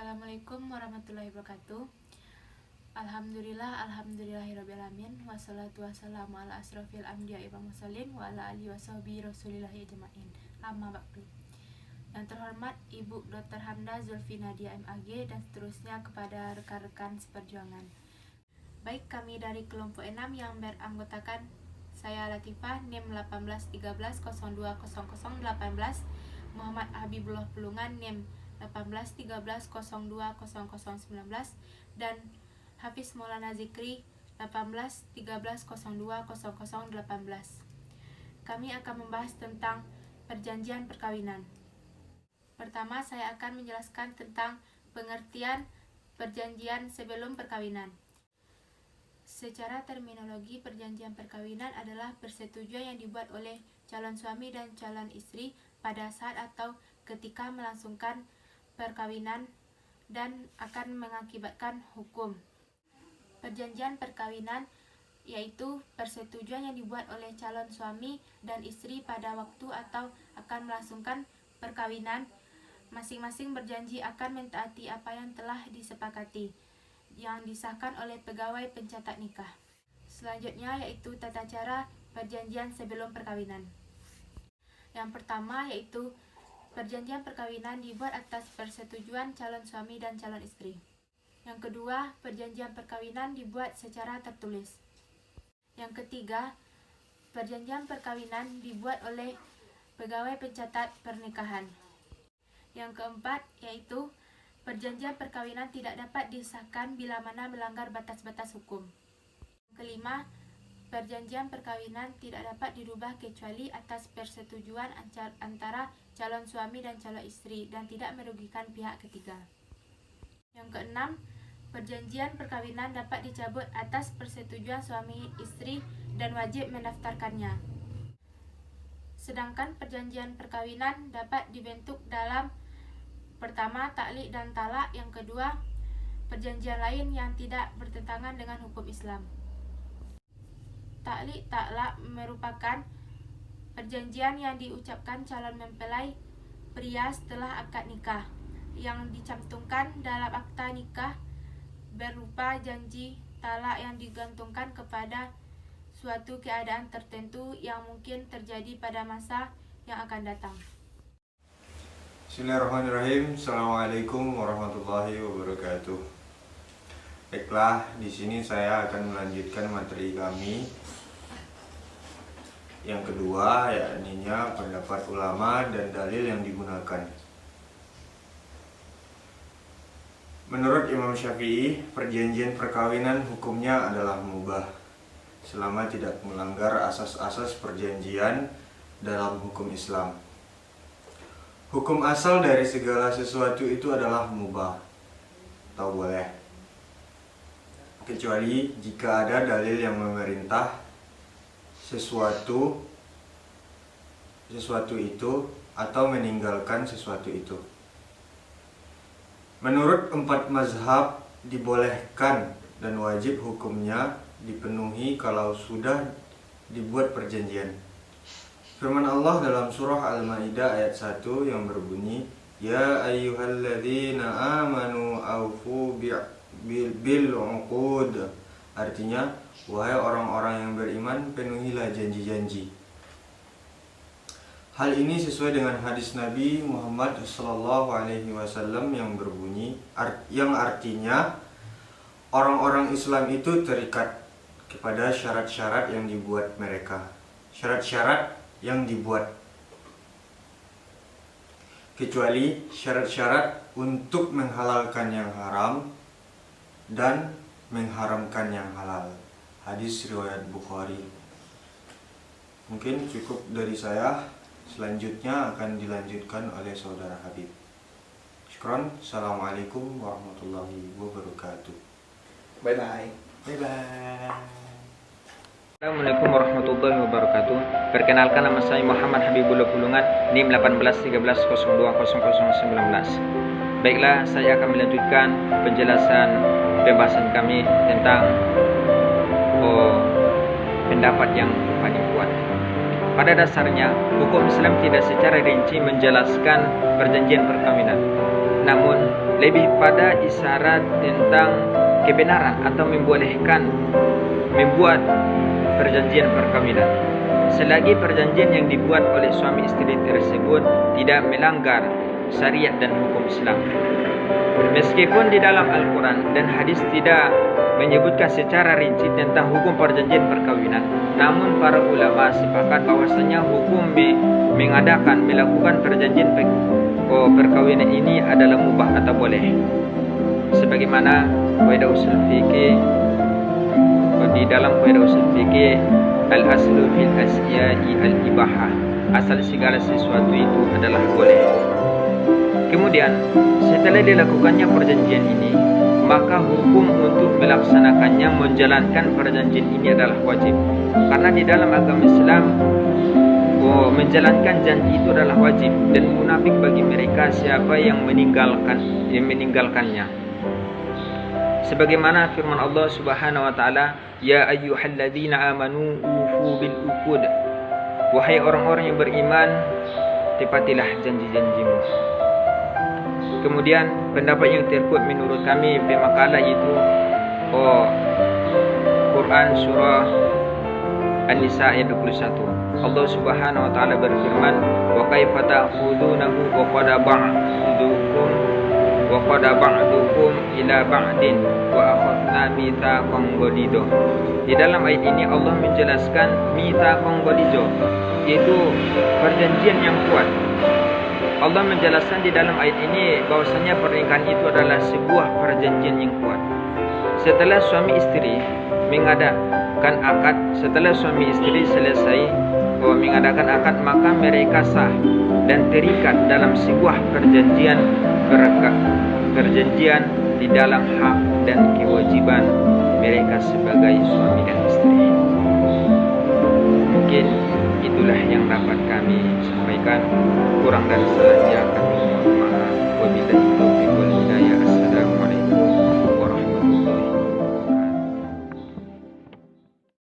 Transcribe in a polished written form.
Assalamualaikum warahmatullahi wabarakatuh. Alhamdulillahirrabbilalamin. Wassalatu wassalamu ala asrofil anbiya wal mursalin wa ala alihi washabihi rasulillahi ajma'in. Amma ba'du. Yang terhormat Ibu Dr. Hamda Zulfi Nadia MAG dan seterusnya kepada rekan-rekan seperjuangan. Baik, kami dari kelompok 6 yang beranggotakan saya Latifah NIM 1813020018, Muhammad Habibullah Pulungan NIM 1813020019, dan Hafiz Maulana Zikri 1813020018. Kami akan membahas tentang perjanjian perkawinan. Pertama, saya akan menjelaskan tentang pengertian perjanjian sebelum perkawinan. Secara terminologi, perjanjian perkawinan adalah persetujuan yang dibuat oleh calon suami dan calon istri pada saat atau ketika melangsungkan perkawinan dan akan mengakibatkan hukum. Perjanjian perkawinan yaitu persetujuan yang dibuat oleh calon suami dan istri pada waktu atau akan melangsungkan perkawinan. Masing-masing berjanji akan mentaati apa yang telah disepakati, yang disahkan oleh pegawai pencatat nikah. Selanjutnya yaitu tata cara perjanjian sebelum perkawinan. Yang pertama yaitu perjanjian perkawinan dibuat atas persetujuan calon suami dan calon istri. Yang kedua, perjanjian perkawinan dibuat secara tertulis. Yang ketiga, perjanjian perkawinan dibuat oleh pegawai pencatat pernikahan. Yang keempat, yaitu perjanjian perkawinan tidak dapat disahkan bila mana melanggar batas-batas hukum. Yang kelima, perjanjian perkawinan tidak dapat dirubah kecuali atas persetujuan antara calon suami dan calon istri dan tidak merugikan pihak ketiga. Yang keenam, perjanjian perkawinan dapat dicabut atas persetujuan suami istri dan wajib mendaftarkannya. Sedangkan perjanjian perkawinan dapat dibentuk dalam pertama, taklik dan talak. Yang kedua, perjanjian lain yang tidak bertentangan dengan hukum Islam. Taklik talak merupakan perjanjian yang diucapkan calon mempelai pria setelah akad nikah, yang dicantumkan dalam akta nikah berupa janji talak yang digantungkan kepada suatu keadaan tertentu yang mungkin terjadi pada masa yang akan datang. Bismillahirrahmanirrahim. Assalamualaikum warahmatullahi wabarakatuh. Baiklah, di sini saya akan melanjutkan materi kami yang kedua, yakni pendapat ulama dan dalil yang digunakan. Menurut Imam Syafi'i, perjanjian perkawinan hukumnya adalah mubah selama tidak melanggar asas-asas perjanjian dalam hukum Islam. Hukum asal dari segala sesuatu itu adalah mubah atau boleh, kecuali jika ada dalil yang memerintah sesuatu itu atau meninggalkan sesuatu itu. Menurut 4 mazhab, dibolehkan dan wajib hukumnya dipenuhi kalau sudah dibuat perjanjian. Firman Allah dalam surah Al-Maidah ayat 1 yang berbunyi, Ya ayyuhalladzina amanu awfu bil uqud. Artinya, wahai orang-orang yang beriman, penuhilah janji-janji. Hal ini sesuai dengan hadis Nabi Muhammad SAW yang berbunyi, yang artinya orang-orang Islam itu terikat kepada syarat-syarat yang dibuat mereka. Syarat-syarat yang dibuat, kecuali syarat-syarat untuk menghalalkan yang haram dan mengharamkan yang halal. Hadis riwayat Bukhari. Mungkin cukup dari saya. Selanjutnya akan dilanjutkan oleh saudara Habib. Syukron. Assalamualaikum warahmatullahi wabarakatuh. Bye bye. Bye bye. Assalamualaikum warahmatullahi wabarakatuh. Perkenalkan, nama saya Muhammad Habibullah Pulungan, NIM 1813020019. Baiklah, saya akan melanjutkan penjelasan pembahasan kami tentang pendapat yang paling kuat. Pada dasarnya, hukum Islam tidak secara rinci menjelaskan perjanjian perkawinan. Namun, lebih pada isyarat tentang kebenaran atau membolehkan membuat perjanjian perkawinan selagi perjanjian yang dibuat oleh suami istri tersebut tidak melanggar syariat dan hukum Islam. Meskipun di dalam Al-Quran dan hadis tidak menyebutkan secara rinci tentang hukum perjanjian perkawinan, namun para ulama sepakat bahwasanya hukum melakukan perjanjian perkawinan ini adalah mubah atau boleh. Sebagaimana kaidah usul fikih, di dalam kaidah usul fikih, al-aslu fil asya'i al-ibahah, asal segala sesuatu itu adalah boleh. Kemudian setelah dilakukannya perjanjian ini, maka hukum untuk melaksanakannya, menjalankan perjanjian ini adalah wajib. Karena di dalam agama Islam, menjalankan janji itu adalah wajib, dan munafik bagi mereka siapa yang meninggalkannya. Sebagaimana firman Allah Subhanahu wa taala, "Ya ayyuhalladzina amanu ufu bil uqud." Wahai orang-orang yang beriman, tepatilah janji-janjimu. Kemudian pendapat yang terkuat menurut kami pemakalah itu Quran surah An-Nisa ayat 21. Allah Subhanahu wa taala berfirman, "Wa kaifa ta'khudunahu wa qad ba'dukum ila ba'din wa akhadna mitsaqan ghalidzah." Di dalam ayat ini Allah menjelaskan mitsaqan ghalidzah, yaitu perjanjian yang kuat. Allah menjelaskan di dalam ayat ini bahwasanya pernikahan itu adalah sebuah perjanjian yang kuat. Setelah suami istri mengadakan akad, setelah suami istri selesai mengadakan akad, maka mereka sah dan terikat dalam sebuah perjanjian di dalam hak dan kewajiban mereka sebagai suami dan istri. Mungkin itulah yang dapat kami sampaikan. Kurang dan salahnya